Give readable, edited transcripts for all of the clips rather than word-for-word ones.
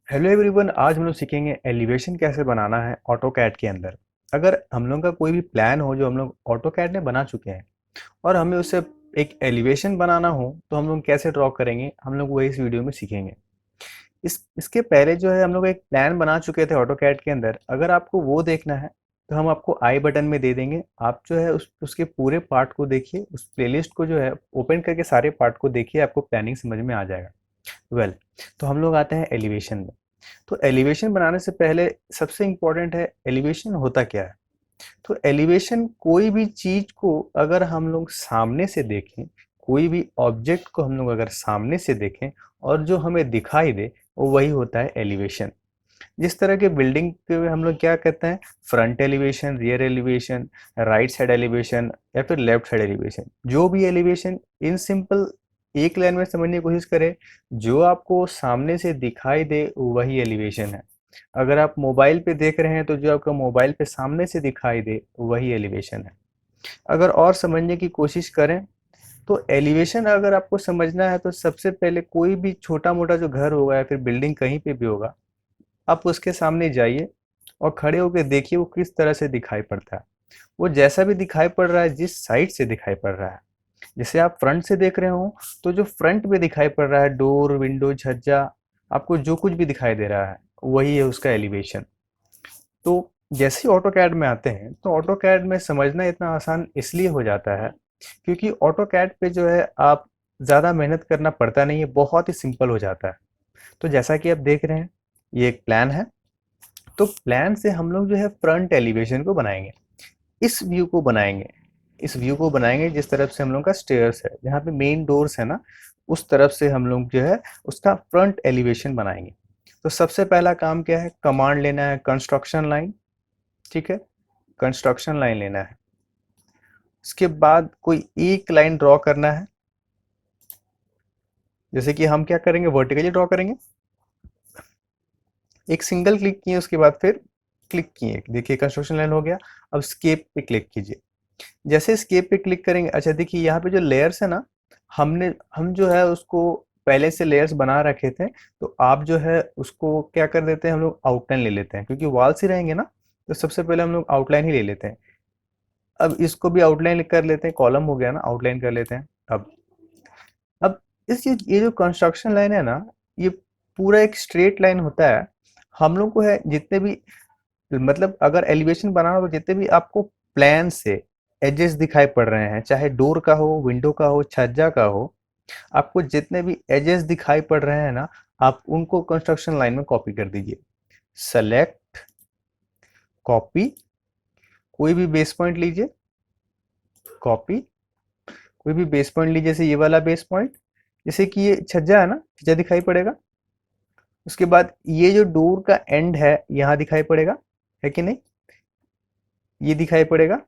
Hello everyone, आज हम लोग सीखेंगे एलिवेशन कैसे बनाना है ऑटोकैड के अंदर। अगर हम लोग का कोई भी प्लान हो जो हम लोग ऑटोकैड में बना चुके हैं और हमें उससे एक एलिवेशन बनाना हो तो हम लोग कैसे ड्रॉ करेंगे, हम लोग वही इस वीडियो में सीखेंगे। इसके पहले जो है हम लोग एक प्लान बना चुके थे ऑटोकैड के अंदर। अगर आपको वो देखना है तो हम आपको आई बटन में दे देंगे। आप जो है उसके पूरे पार्ट को देखिए, उस प्लेलिस्ट को जो है ओपन करके सारे पार्ट को देखिए, आपको प्लानिंग समझ में आ जाएगा। वेल, तो हम लोग आते हैं एलिवेशन में। तो एलिवेशन बनाने से पहले सबसे इम्पोर्टेंट है एलिवेशन होता क्या है। तो एलिवेशन कोई भी चीज को अगर हम लोग सामने से देखें, कोई भी ऑब्जेक्ट को हम लोग अगर सामने से देखें और जो हमें दिखाई दे वो वही होता है एलिवेशन। जिस तरह के बिल्डिंग के हम लोग क्या कहते हैं, front elevation, rear elevation, right side elevation या फिर लेफ्ट साइड एलिवेशन। जो भी एलिवेशन इन सिंपल एक लाइन में समझने की कोशिश करें, जो आपको सामने से दिखाई दे वही एलिवेशन है। अगर आप मोबाइल पे देख रहे हैं तो जो आपका मोबाइल पे सामने से दिखाई दे वही एलिवेशन है। अगर और समझने की कोशिश करें तो एलिवेशन अगर आपको समझना है तो सबसे पहले कोई भी छोटा मोटा जो घर होगा या फिर बिल्डिंग कहीं पे भी होगा, आप उसके सामने जाइए और खड़े होकर देखिए वो किस तरह से दिखाई पड़ता है। वो जैसा भी दिखाई पड़ रहा है, जिस साइड से दिखाई पड़ रहा है, जैसे आप फ्रंट से देख रहे हो तो जो फ्रंट में दिखाई पड़ रहा है, डोर, विंडो, छज्जा, आपको जो कुछ भी दिखाई दे रहा है वही है उसका एलिवेशन। तो जैसे ही ऑटो कैड में आते हैं तो ऑटो कैड में समझना इतना आसान इसलिए हो जाता है क्योंकि ऑटो कैड पे जो है आप ज़्यादा मेहनत करना पड़ता नहीं है, बहुत ही सिंपल हो जाता है। तो जैसा कि आप देख रहे हैं, ये एक प्लान है। तो प्लान से हम लोग जो है फ्रंट एलिवेशन को बनाएंगे, इस व्यू को बनाएंगे। इस व्यू को बनाएंगे जिस तरफ से हम लोग का स्टेयर्स है, जहाँ पे मेन डोर्स है ना, उस तरफ से हम लोग जो है उसका फ्रंट एलिवेशन बनाएंगे। तो सबसे पहला काम क्या है, कमांड लेना है कंस्ट्रक्शन लाइन। ठीक है, कंस्ट्रक्शन लाइन लेना है। उसके बाद कोई एक लाइन ड्रॉ करना है। जैसे कि हम क्या करेंगे, वर्टिकली ड्रॉ करेंगे। एक सिंगल क्लिक किए, उसके बाद फिर क्लिक किए, देखिए कंस्ट्रक्शन लाइन हो गया। अब स्केप पे क्लिक कीजिए। जैसे स्केप पे क्लिक करेंगे, अच्छा देखिए यहाँ पे जो लेयर्स है ना, हम जो है उसको पहले से लेयर्स बना रखे थे। तो आप जो है उसको क्या कर देते हैं, हम लोग आउटलाइन ले लेते हैं क्योंकि वॉल्स ही रहेंगे ना। तो सबसे पहले हम लोग आउटलाइन ही ले लेते हैं। अब इसको भी आउटलाइन कर लेते हैं, कॉलम हो गया ना, आउटलाइन कर लेते हैं। अब ये जो कंस्ट्रक्शन लाइन है ना, ये पूरा एक स्ट्रेट लाइन होता है। हम लोग को है जितने भी, मतलब अगर एलिवेशन बनाना हो तो जितने भी आपको प्लान से एजेस दिखाई पड़ रहे हैं, चाहे डोर का हो, विंडो का हो, छज्जा का हो, आपको जितने भी एजेस दिखाई पड़ रहे हैं ना, आप उनको कंस्ट्रक्शन लाइन में कॉपी कर दीजिए। सेलेक्ट, कॉपी, कोई भी बेस पॉइंट लीजिए, कॉपी, कोई भी बेस पॉइंट लीजिए, जैसे ये वाला बेस पॉइंट। जैसे कि ये छज्जा है ना, छज्जा दिखाई पड़ेगा। उसके बाद ये जो डोर का एंड है यहाँ दिखाई पड़ेगा, है कि नहीं, ये दिखाई पड़ेगा।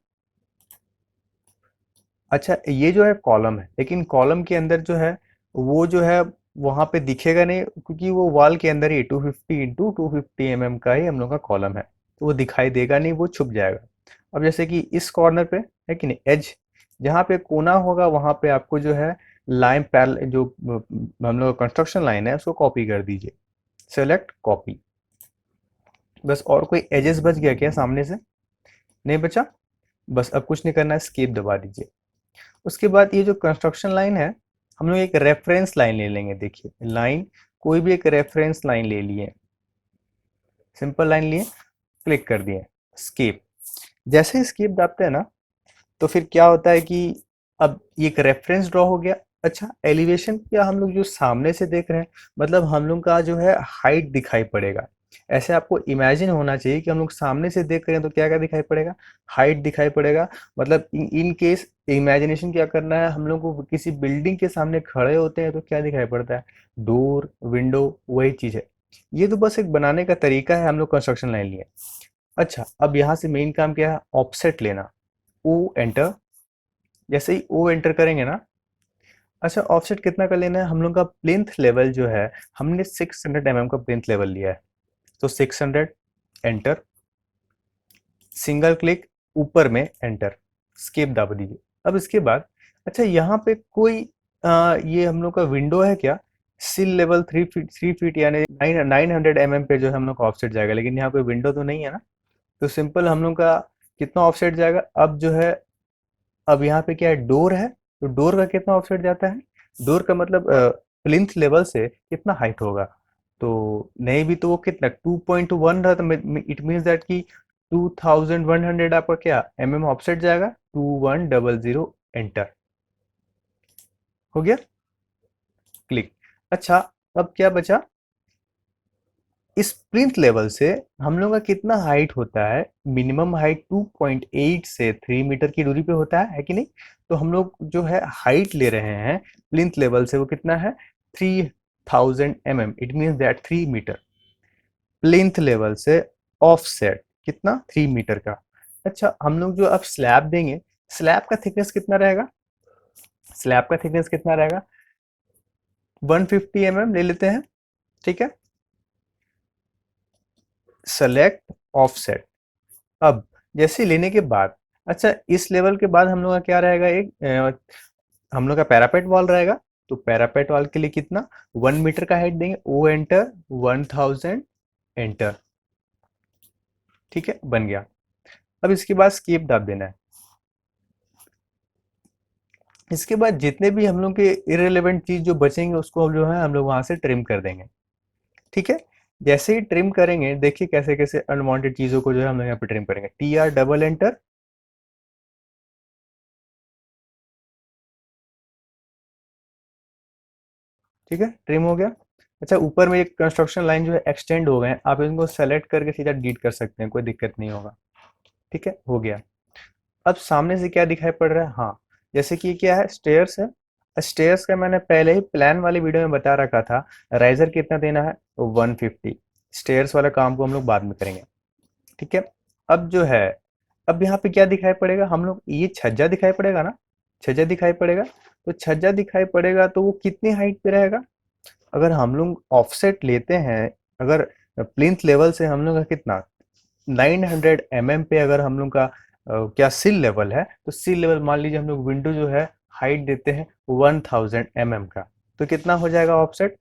अच्छा, ये जो है कॉलम है, लेकिन कॉलम के अंदर जो है वो जो है वहां पे दिखेगा नहीं क्योंकि वो वॉल के अंदर ही 250 इंटू 250 का ही हम लोग का कॉलम है। तो वो दिखाई देगा नहीं, वो छुप जाएगा। अब जैसे कि इस कॉर्नर पे, है कि नहीं, एज जहाँ पे कोना होगा वहां पे आपको जो है लाइन पैरल, जो हम लोग कंस्ट्रक्शन लाइन है उसको कॉपी कर दीजिए। Select, copy. बस, और कोई एजेस बच गया क्या सामने से? नहीं बचा। बस अब कुछ नहीं करना है, स्केप दबा दीजिए। उसके बाद ये जो कंस्ट्रक्शन लाइन है, हम लोग एक रेफरेंस लाइन ले लेंगे। देखिए लाइन, कोई भी एक रेफरेंस लाइन ले लिए, सिंपल लाइन लिए, क्लिक कर दिए, स्केप। जैसे ही स्केप दाबते हैं ना, तो फिर क्या होता है कि अब ये एक रेफरेंस ड्रॉ हो गया। अच्छा, एलिवेशन क्या हम लोग जो सामने से देख रहे हैं, मतलब हम लोग का जो है हाइट दिखाई पड़ेगा। ऐसे आपको इमेजिन होना चाहिए कि हम लोग सामने से देख रहे हैं तो क्या क्या दिखाई पड़ेगा, हाइट दिखाई पड़ेगा। मतलब इन केस इमेजिनेशन क्या करना है, हम लोग को किसी बिल्डिंग के सामने खड़े होते हैं तो क्या दिखाई पड़ता है, डोर, विंडो, वही चीज है। ये तो बस एक बनाने का तरीका है, हम लोग कंस्ट्रक्शन लाइन लिए। अच्छा, अब यहाँ से मेन काम क्या है, ऑफसेट लेना। O enter. जैसे ही ओ एंटर करेंगे ना, अच्छा ऑफसेट कितना कर लेना है, हम लोग का प्लिंथ लेवल जो है, हमने 600 का प्लिंथ लेवल लिया है। तो 600, एंटर, सिंगल क्लिक, ऊपर में एंटर, स्केप दबा दीजिए। अब इसके बाद अच्छा यहाँ पे कोई ये हम लोग का विंडो है क्या? सिल लेवल 3 फीट यानी 900 mm पे जो है हम लोग का ऑफसेट जाएगा, लेकिन यहाँ कोई विंडो तो नहीं है ना, तो सिंपल हम लोग का कितना ऑफसेट जाएगा। अब जो है, अब यहाँ पे क्या है, डोर है, तो डोर का कितना ऑफसेट जाता है, डोर का मतलब प्लिंथ लेवल से कितना हाइट होगा, तो नहीं भी तो वो कितना 2.1 रहा, तो इट मीन्स दैट कि 2100 आपका क्या ऑफसेट जाएगा, 2100 एंटर हो गया, क्लिक। अच्छा, अब क्या बचा, इस प्लिंथ लेवल से हम लोग का कितना हाइट होता है, मिनिमम हाइट 2.8 से 3 मीटर की दूरी पे होता है कि नहीं। तो हम लोग जो है हाइट ले रहे हैं प्लिंथ लेवल से, वो कितना है 3000 mm, it means that 3 metre plinth level से ऑफसेट कितना 3 मीटर का। अच्छा, हम लोग जो अब स्लैब देंगे, स्लैब का थिकनेस कितना रहेगा, स्लैब का थिकनेस कितना रहेगा 150 mm ले लेते हैं, ठीक है। सेलेक्ट ऑफसेट, अब जैसे लेने के बाद, अच्छा इस लेवल के बाद हम लोग का क्या रहेगा, एक हम लोग का पैरापेट वॉल रहेगा, तो पैरापेट वॉल के लिए कितना 1 मीटर का हाइट देंगे, ओ एंटर 1000 एंटर, ठीक है बन गया। अब इसके बाद स्केप दाब देना है। इसके बाद जितने भी हम लोग के इरेलीवेंट चीज जो बचेंगे उसको जो है हम लोग वहां से ट्रिम कर देंगे, ठीक है। जैसे ही ट्रिम करेंगे, देखिए कैसे कैसे अनवांटेड चीजों को जो है हम लोग यहाँ पे ट्रिम करेंगे, टी आर डबल एंटर, ठीक है ट्रिम हो गया। अच्छा, ऊपर में एक कंस्ट्रक्शन लाइन जो है एक्सटेंड हो गए हैं, आप इनको सेलेक्ट करके सीधा डिलीट कर सकते हैं, कोई दिक्कत नहीं होगा, ठीक है हो गया। अब सामने से क्या दिखाई पड़ रहा है, हाँ जैसे कि ये क्या है, स्टेयर्स है। स्टेयर्स का मैंने पहले ही प्लान वाली वीडियो में बता रखा था, राइजर कितना देना है 150, स्टेयर्स वाला काम को हम लोग बाद में करेंगे, ठीक है। अब जो है, अब यहाँ पे क्या दिखाई पड़ेगा, हम लोग ये छज्जा दिखाई पड़ेगा ना, छज्जा दिखाई पड़ेगा, तो छज्जा दिखाई पड़ेगा तो वो कितनी हाइट पे रहेगा, अगर हम लोग ऑफसेट लेते हैं, अगर प्लिंथ लेवल से हम लोग का कितना 900 mm पे अगर हम लोग का क्या सिल लेवल है, तो सिल लेवल मान लीजिए हम लोग विंडो जो है हाइट देते हैं 1000 mm का, तो कितना हो जाएगा ऑफसेट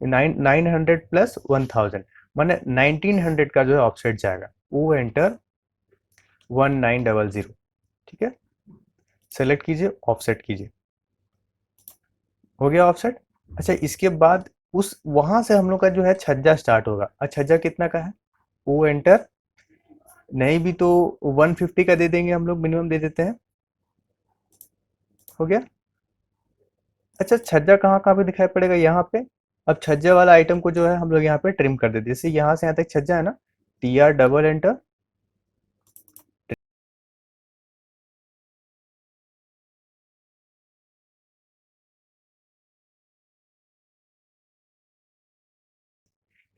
900 प्लस 1000, माने 1900 का जो है ऑफसेट जाएगा, वो एंटर 1900, ठीक है। सेलेक्ट कीजिए, ऑफसेट कीजिए, हो गया ऑफसेट। अच्छा, इसके बाद उस वहां से हम लोग का जो है छज्जा स्टार्ट होगा, अच्छा छज्जा कितना का है, वो एंटर, नहीं भी तो 150 का दे देंगे, हम लोग मिनिमम दे देते हैं, हो गया। अच्छा, छज्जा कहाँ कहाँ पे दिखाई पड़ेगा, यहाँ पे। अब छज्जे वाला आइटम को जो है हम लोग यहाँ पे ट्रिम कर देते हैं, जैसे यहाँ से यहाँ तक छज्जा है ना, T R double enter,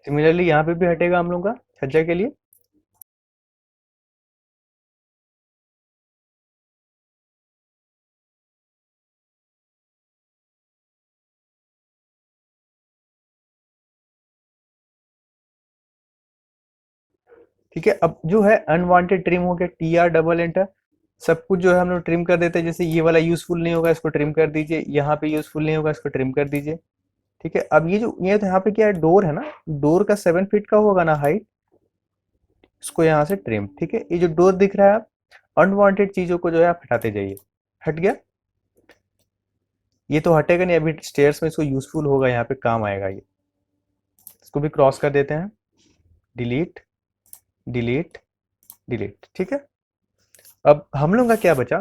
similarly यहाँ पे भी हटेगा हम लोग का छज्जा के लिए। ठीक है, अब जो है अनवांटेड ट्रिम हो गया, टी आर डबल एंटर, सब कुछ जो है हम लोग ट्रिम कर देते हैं, जैसे ये वाला यूजफुल नहीं होगा इसको ट्रिम कर दीजिए, यहाँ पे यूजफुल नहीं होगा इसको ट्रिम कर दीजिए, ठीक है। अब ये जो ये तो यहाँ पे क्या है, डोर है ना, डोर का 7 फीट का होगा ना हाइट, इसको यहाँ से ट्रिम, ठीक है। ये जो डोर दिख रहा है, आप अनवांटेड चीजों को जो है आप हटाते जाइए, हट गया। ये तो हटेगा नहीं, अभी स्टेयर्स में इसको यूजफुल होगा, यहाँ पे काम आएगा ये, इसको भी क्रॉस कर देते हैं, डिलीट डिलीट डिलीट, ठीक है। अब हम लोग का क्या बचा,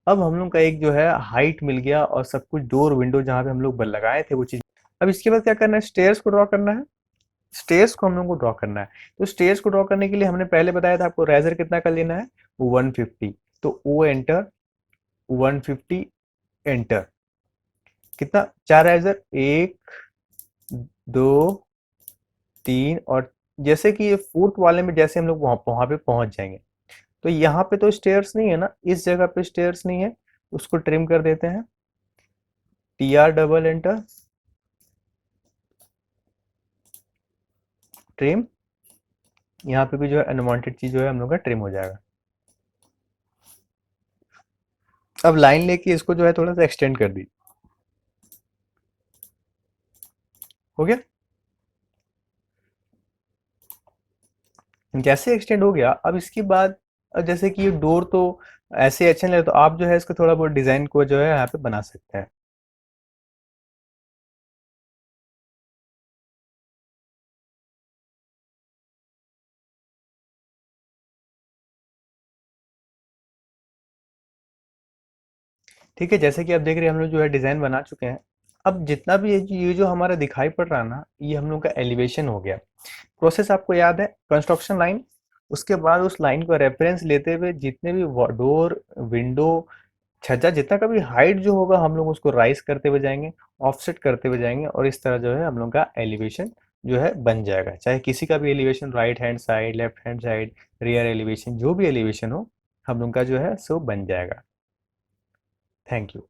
अब हम लोग का एक जो है हाइट मिल गया और सब कुछ डोर विंडो जहाँ पे हम लोग लगाए थे वो चीज। अब इसके बाद क्या करना है, स्टेयर्स को ड्रॉ करना है, स्टेयर्स को हम लोग को ड्रॉ करना है। तो स्टेयर्स को ड्रॉ करने के लिए हमने पहले बताया था आपको, रेजर कितना कर लेना है 150, तो ओ एंटर 150 एंटर, कितना चार रेजर, एक दो तीन, और जैसे कि ये फोर्थ वाले में जैसे हम लोग वहां पे पहुंच जाएंगे, तो यहाँ पे तो स्टेयर्स नहीं है ना, इस जगह पे स्टेयर्स नहीं है, उसको ट्रिम कर देते हैं, T R double enter, trim, यहाँ पे भी जो है अनवांटेड चीज जो है हम लोग का ट्रिम हो जाएगा। अब लाइन लेके इसको जो है थोड़ा सा एक्सटेंड कर दी, हो गया। जैसे एक्सटेंड हो गया, अब इसके बाद जैसे कि ये डोर तो ऐसे अच्छा नहीं लगे, तो आप जो है इसको थोड़ा बहुत डिजाइन को जो है यहाँ पे बना सकते हैं। ठीक है, जैसे कि आप देख रहे हैं हम लोग जो है डिजाइन बना चुके हैं। अब जितना भी ये जो हमारा दिखाई पड़ रहा है ना, ये हम लोग का एलिवेशन हो गया। प्रोसेस आपको याद है, कंस्ट्रक्शन लाइन, उसके बाद उस लाइन को रेफरेंस लेते हुए जितने भी डोर, विंडो, छज्जा, जितना का भी हाइट जो होगा हम लोग उसको राइज करते हुए जाएंगे, ऑफसेट करते हुए जाएंगे, और इस तरह जो है हम लोग का एलिवेशन जो है बन जाएगा। चाहे किसी का भी elevation, right hand side, left hand side, rear elevation, जो भी एलिवेशन हो हम लोग का जो है सो बन जाएगा। Thank you.